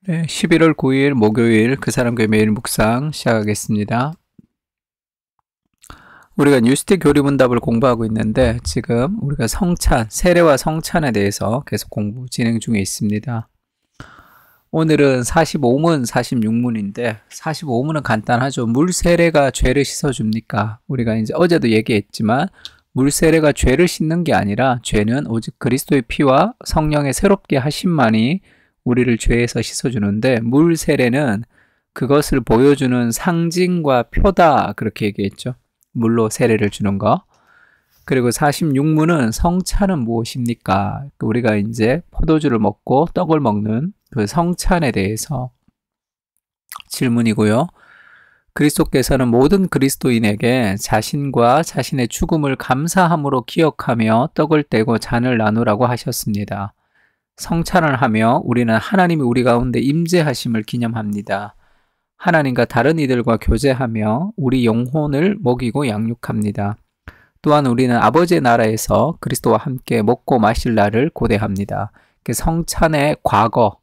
네, 11월 9일 목요일 그 사람 교회 매일 묵상 시작하겠습니다. 우리가 뉴스틱 교리문답을 공부하고 있는데 지금 우리가 성찬, 세례와 성찬에 대해서 계속 공부 진행 중에 있습니다. 오늘은 45문, 46문인데 45문은 간단하죠. 물 세례가 죄를 씻어줍니까? 우리가 이제 어제도 얘기했지만 물 세례가 죄를 씻는 게 아니라 죄는 오직 그리스도의 피와 성령의 새롭게 하심만이 우리를 죄에서 씻어주는데 물 세례는 그것을 보여주는 상징과 표다 그렇게 얘기했죠. 물로 세례를 주는 거. 그리고 46문은 성찬은 무엇입니까? 우리가 이제 포도주를 먹고 떡을 먹는 그 성찬에 대해서 질문이고요. 그리스도께서는 모든 그리스도인에게 자신과 자신의 죽음을 감사함으로 기억하며 떡을 떼고 잔을 나누라고 하셨습니다. 성찬을 하며 우리는 하나님이 우리 가운데 임재하심을 기념합니다. 하나님과 다른 이들과 교제하며 우리 영혼을 먹이고 양육합니다. 또한 우리는 아버지의 나라에서 그리스도와 함께 먹고 마실 날을 고대합니다. 성찬의 과거,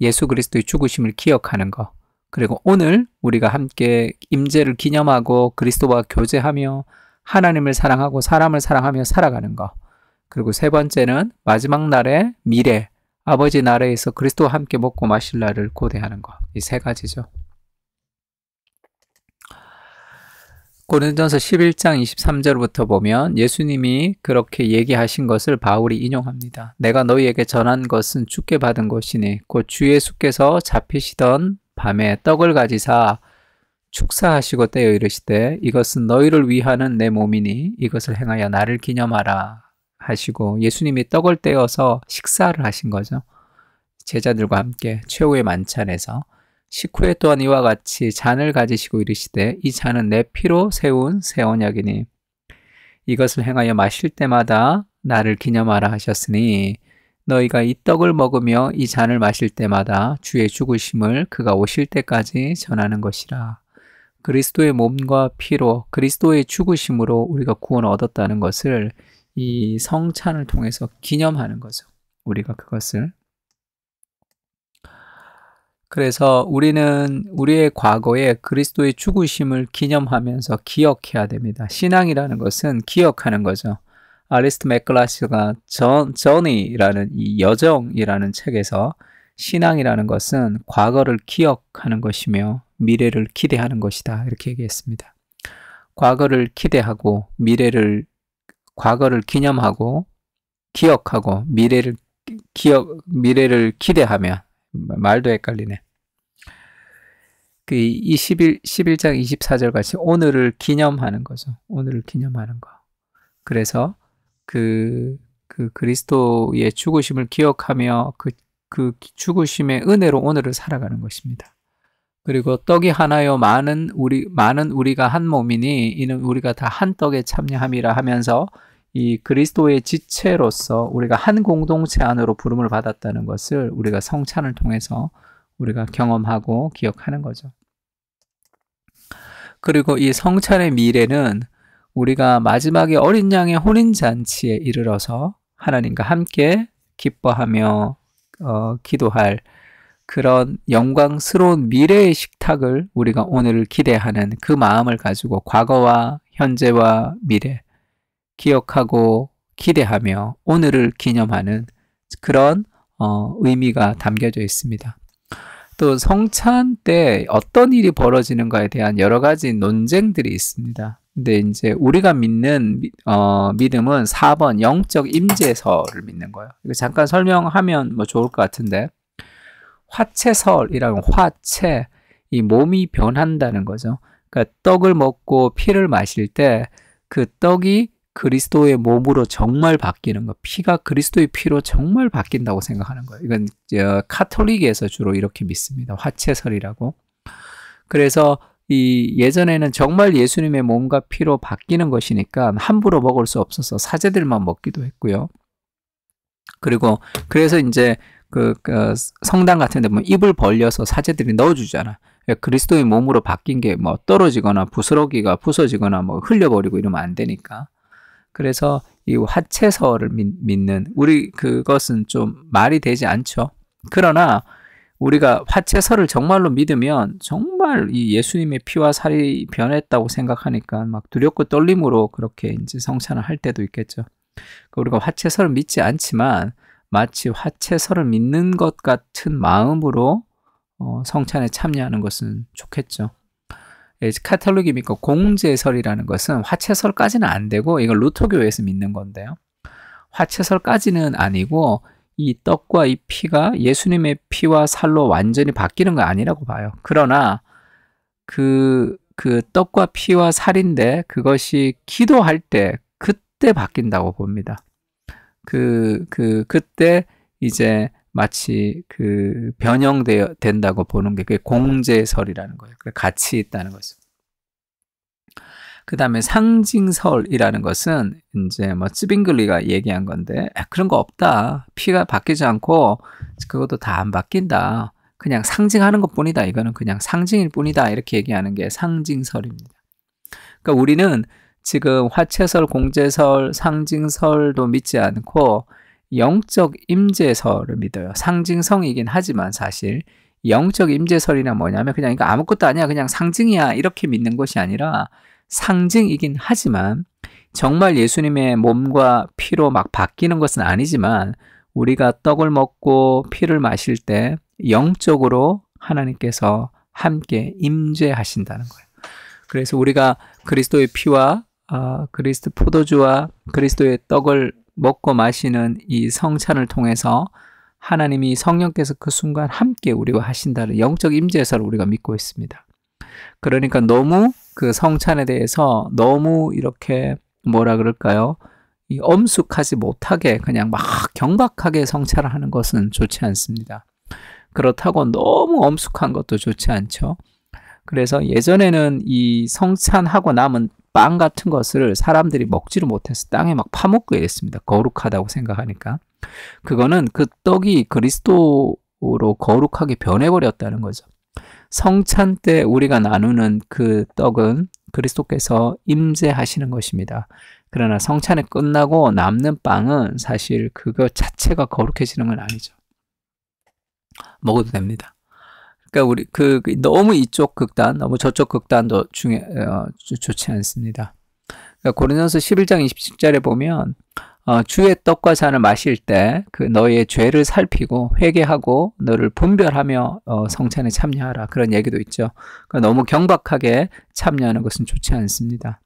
예수 그리스도의 죽으심을 기억하는 것, 그리고 오늘 우리가 함께 임재를 기념하고 그리스도와 교제하며 하나님을 사랑하고 사람을 사랑하며 살아가는 것, 그리고 세 번째는 마지막 날의 미래, 아버지 나라에서 그리스도와 함께 먹고 마실 날을 고대하는 것. 이 세 가지죠. 고린도전서 11장 23절부터 보면 예수님이 그렇게 얘기하신 것을 바울이 인용합니다. 내가 너희에게 전한 것은 주께 받은 것이니 곧 주 예수께서 잡히시던 밤에 떡을 가지사 축사하시고 떼어 이르시되 이것은 너희를 위하는 내 몸이니 이것을 행하여 나를 기념하라 하시고 예수님이 떡을 떼어서 식사를 하신 거죠. 제자들과 함께 최후의 만찬에서 식후에 또한 이와 같이 잔을 가지시고 이르시되 이 잔은 내 피로 세운 새 언약이니 이것을 행하여 마실 때마다 나를 기념하라 하셨으니 너희가 이 떡을 먹으며 이 잔을 마실 때마다 주의 죽으심을 그가 오실 때까지 전하는 것이라. 그리스도의 몸과 피로 그리스도의 죽으심으로 우리가 구원을 얻었다는 것을 이 성찬을 통해서 기념하는 거죠. 우리가 그것을. 그래서 우리는 우리의 과거에 그리스도의 죽으심을 기념하면서 기억해야 됩니다. 신앙이라는 것은 기억하는 거죠. 아리스트 맥글라시가 저니라는 이 여정이라는 책에서 신앙이라는 것은 과거를 기억하는 것이며 미래를 기대하는 것이다. 이렇게 얘기했습니다. 과거를 기대하고 과거를 기념하고 기억하고 미래를 기대하면 말도 헷갈리네. 그 11장 24절 같이 오늘을 기념하는 거죠. 오늘을 기념하는 거. 그래서 그 그리스도의 죽으심을 기억하며 그 죽으심의 은혜로 오늘을 살아가는 것입니다. 그리고 떡이 하나요 많은 우리가 한 몸이니 이는 우리가 다 한 떡에 참여함이라 하면서 이 그리스도의 지체로서 우리가 한 공동체 안으로 부름을 받았다는 것을 우리가 성찬을 통해서 우리가 경험하고 기억하는 거죠. 그리고 이 성찬의 미래는 우리가 마지막에 어린 양의 혼인잔치에 이르러서 하나님과 함께 기뻐하며 기도할 그런 영광스러운 미래의 식탁을 우리가 오늘 기대하는 그 마음을 가지고 과거와 현재와 미래 기억하고 기대하며 오늘을 기념하는 그런 의미가 담겨져 있습니다. 또 성찬 때 어떤 일이 벌어지는가에 대한 여러 가지 논쟁들이 있습니다. 근데 이제 우리가 믿는 믿음은 4번 영적 임재설을 믿는 거예요. 이거 잠깐 설명하면 뭐 좋을 것 같은데 화채설이라는 화채, 이 몸이 변한다는 거죠. 그러니까 떡을 먹고 피를 마실 때 그 떡이 그리스도의 몸으로 정말 바뀌는 거, 피가 그리스도의 피로 정말 바뀐다고 생각하는 거예요. 이건 카톨릭에서 주로 이렇게 믿습니다. 화채설이라고. 그래서 이 예전에는 정말 예수님의 몸과 피로 바뀌는 것이니까 함부로 먹을 수 없어서 사제들만 먹기도 했고요. 그리고 그래서 이제 성당 같은 데 보면 입을 벌려서 사제들이 넣어주잖아. 그리스도의 몸으로 바뀐 게 뭐 떨어지거나 부스러기가 부서지거나 뭐 흘려버리고 이러면 안 되니까. 그래서 이 화채설을 믿는 그것은 좀 말이 되지 않죠. 그러나 우리가 화채설을 정말로 믿으면 정말 이 예수님의 피와 살이 변했다고 생각하니까 막 두렵고 떨림으로 그렇게 이제 성찬을 할 때도 있겠죠. 우리가 화채설을 믿지 않지만 마치 화채설을 믿는 것 같은 마음으로 성찬에 참여하는 것은 좋겠죠. 카톨릭이 믿고 공제설이라는 것은 화채설까지는 안 되고 이걸 루터교에서 믿는 건데요. 화채설까지는 아니고 이 떡과 이 피가 예수님의 피와 살로 완전히 바뀌는 건 아니라고 봐요. 그러나 그 떡과 피와 살인데 그것이 기도할 때 그때 바뀐다고 봅니다. 그때 이제 마치 변형된다고 보는 게 그게 공제설이라는 거예요. 같이 있다는 거죠. 그 다음에 상징설이라는 것은 이제 뭐 츠빙글리가 얘기한 건데 그런 거 없다. 피가 바뀌지 않고 그것도 다 안 바뀐다. 그냥 상징하는 것 뿐이다. 이거는 그냥 상징일 뿐이다. 이렇게 얘기하는 게 상징설입니다. 그러니까 우리는 지금 화채설, 공제설, 상징설도 믿지 않고 영적 임재설을 믿어요. 상징성이긴 하지만 사실 영적 임재설이나 뭐냐면 그냥 이거 아무것도 아니야. 그냥 상징이야. 이렇게 믿는 것이 아니라 상징이긴 하지만 정말 예수님의 몸과 피로 막 바뀌는 것은 아니지만 우리가 떡을 먹고 피를 마실 때 영적으로 하나님께서 함께 임재하신다는 거예요. 그래서 우리가 그리스도의 피와 그리스도 포도주와 그리스도의 떡을 먹고 마시는 이 성찬을 통해서 하나님이 성령께서 그 순간 함께 우리와 하신다는 영적 임재에서를 우리가 믿고 있습니다. 그러니까 너무 그 성찬에 대해서 너무 이렇게 뭐라 그럴까요? 이 엄숙하지 못하게 그냥 막 경박하게 성찬을 하는 것은 좋지 않습니다. 그렇다고 너무 엄숙한 것도 좋지 않죠. 그래서 예전에는 이 성찬하고 남은 빵 같은 것을 사람들이 먹지를 못해서 땅에 막 파먹고 이랬습니다. 거룩하다고 생각하니까. 그거는 그 떡이 그리스도로 거룩하게 변해버렸다는 거죠. 성찬 때 우리가 나누는 그 떡은 그리스도께서 임재하시는 것입니다. 그러나 성찬이 끝나고 남는 빵은 사실 그것 자체가 거룩해지는 건 아니죠. 먹어도 됩니다. 그러니까 우리 너무 이쪽 극단, 너무 저쪽 극단도 좋지 않습니다. 그러니까 고린도서 11장 27절에 보면 주의 떡과 잔을 마실 때 그 너의 죄를 살피고 회개하고 너를 분별하며 성찬에 참여하라. 그런 얘기도 있죠. 그러니까 너무 경박하게 참여하는 것은 좋지 않습니다.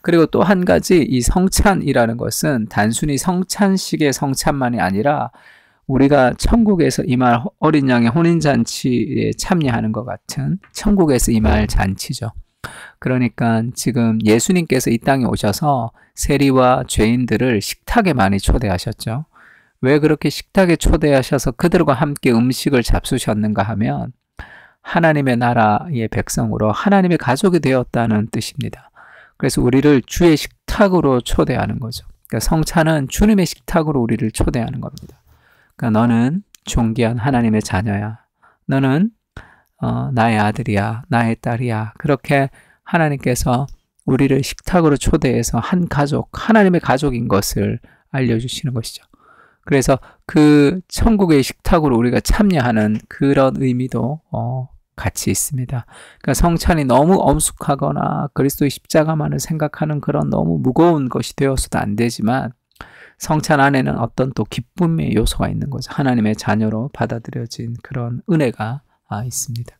그리고 또 한 가지 이 성찬이라는 것은 단순히 성찬식의 성찬만이 아니라 우리가 천국에서 임할 어린 양의 혼인잔치에 참여하는 것 같은 천국에서 임할 잔치죠. 그러니까 지금 예수님께서 이 땅에 오셔서 세리와 죄인들을 식탁에 많이 초대하셨죠. 왜 그렇게 식탁에 초대하셔서 그들과 함께 음식을 잡수셨는가 하면 하나님의 나라의 백성으로 하나님의 가족이 되었다는 뜻입니다. 그래서 우리를 주의 식탁으로 초대하는 거죠. 그러니까 성찬은 주님의 식탁으로 우리를 초대하는 겁니다. 그러니까 너는 존귀한 하나님의 자녀야. 너는 나의 아들이야. 나의 딸이야. 그렇게 하나님께서 우리를 식탁으로 초대해서 한 가족, 하나님의 가족인 것을 알려주시는 것이죠. 그래서 그 천국의 식탁으로 우리가 참여하는 그런 의미도 같이 있습니다. 그러니까 성찬이 너무 엄숙하거나 그리스도의 십자가만을 생각하는 그런 너무 무거운 것이 되어서도 안 되지만 성찬 안에는 어떤 또 기쁨의 요소가 있는 거죠. 하나님의 자녀로 받아들여진 그런 은혜가 있습니다.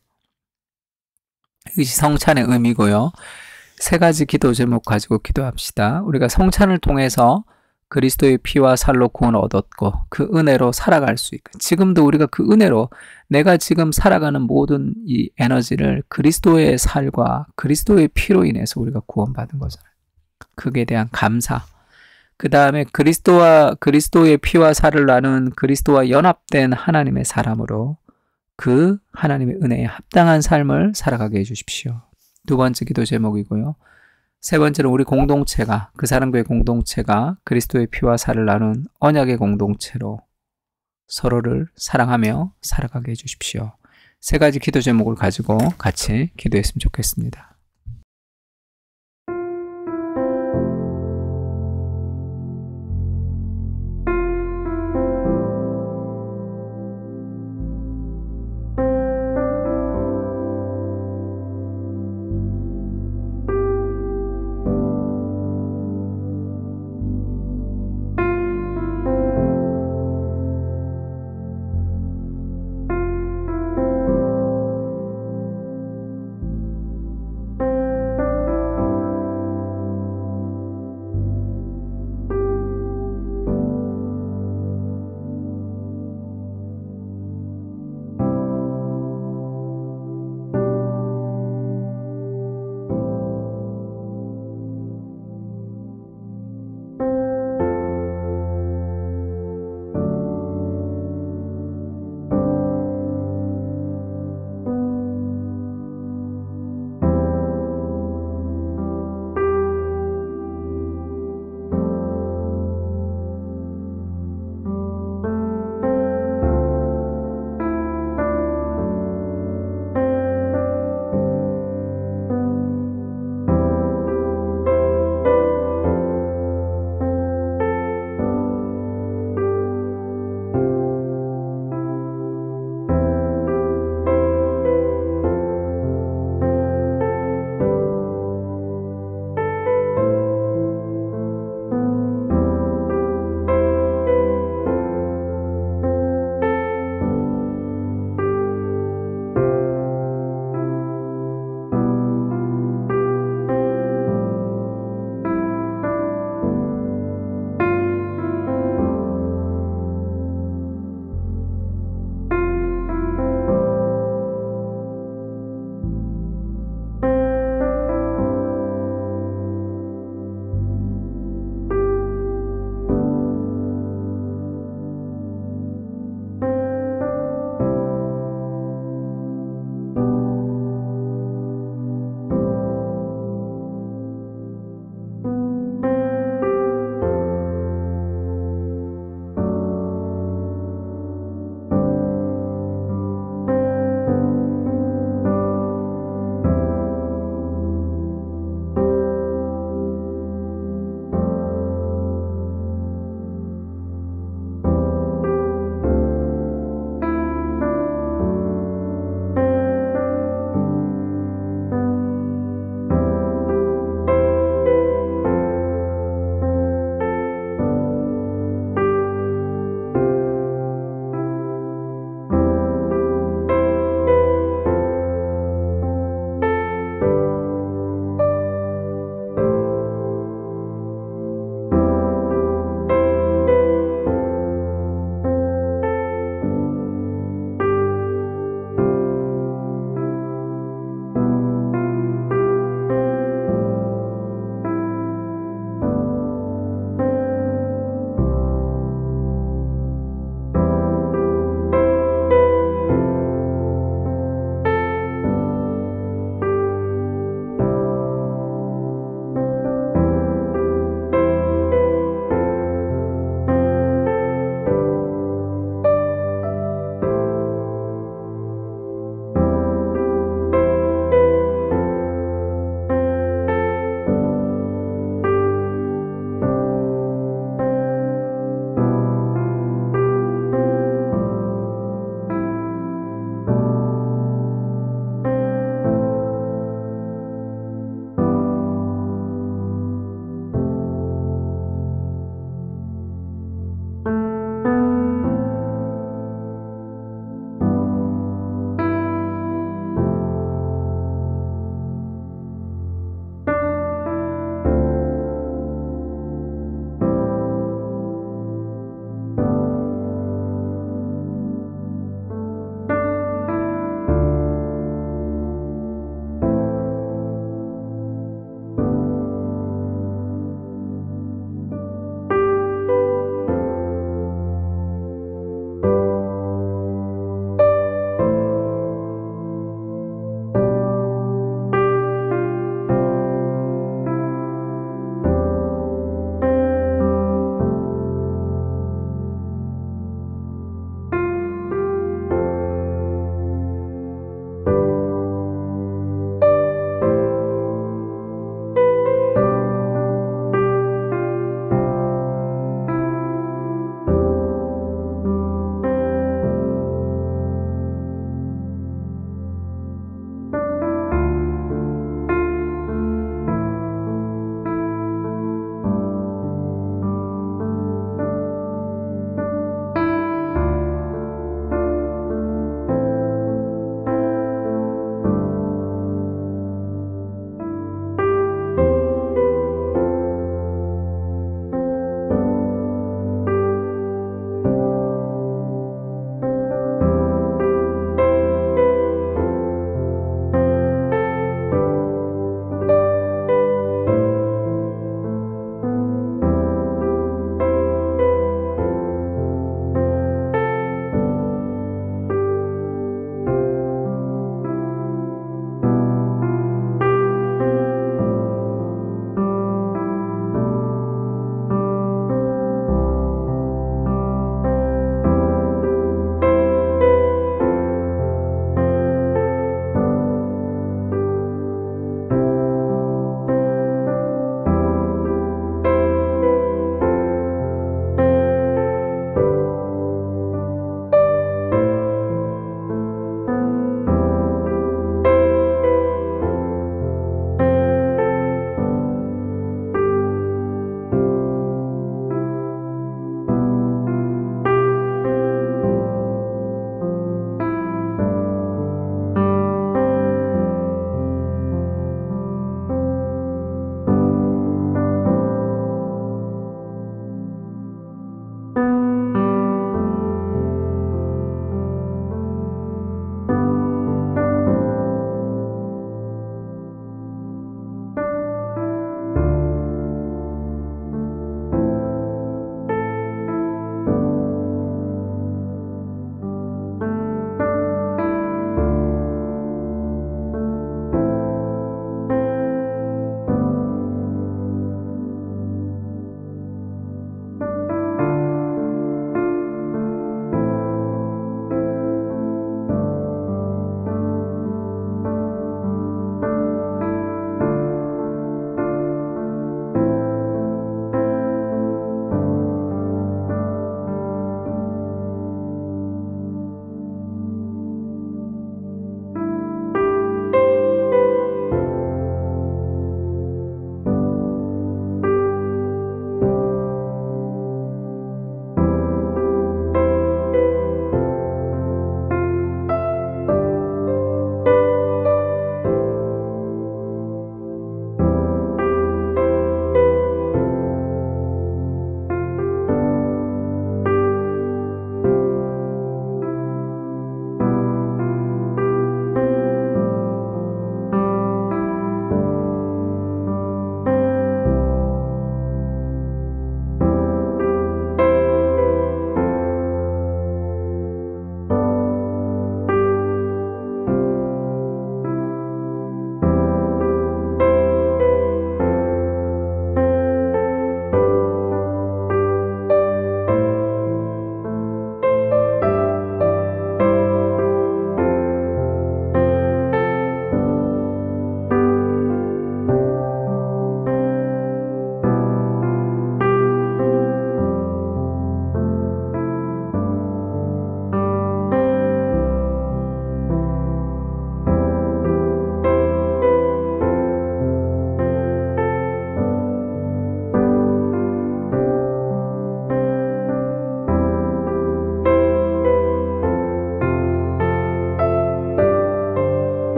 이것이 성찬의 의미고요. 세 가지 기도 제목 가지고 기도합시다. 우리가 성찬을 통해서 그리스도의 피와 살로 구원을 얻었고 그 은혜로 살아갈 수 있고 지금도 우리가 그 은혜로 내가 지금 살아가는 모든 이 에너지를 그리스도의 살과 그리스도의 피로 인해서 우리가 구원받은 거잖아요. 그에 대한 감사. 그 다음에 그리스도의 피와 살을 나눈 그리스도와 연합된 하나님의 사람으로 그 하나님의 은혜에 합당한 삶을 살아가게 해주십시오. 두 번째 기도 제목이고요. 세 번째는 우리 공동체가, 그 사랑교회 공동체가 그리스도의 피와 살을 나눈 언약의 공동체로 서로를 사랑하며 살아가게 해주십시오. 세 가지 기도 제목을 가지고 같이 기도했으면 좋겠습니다.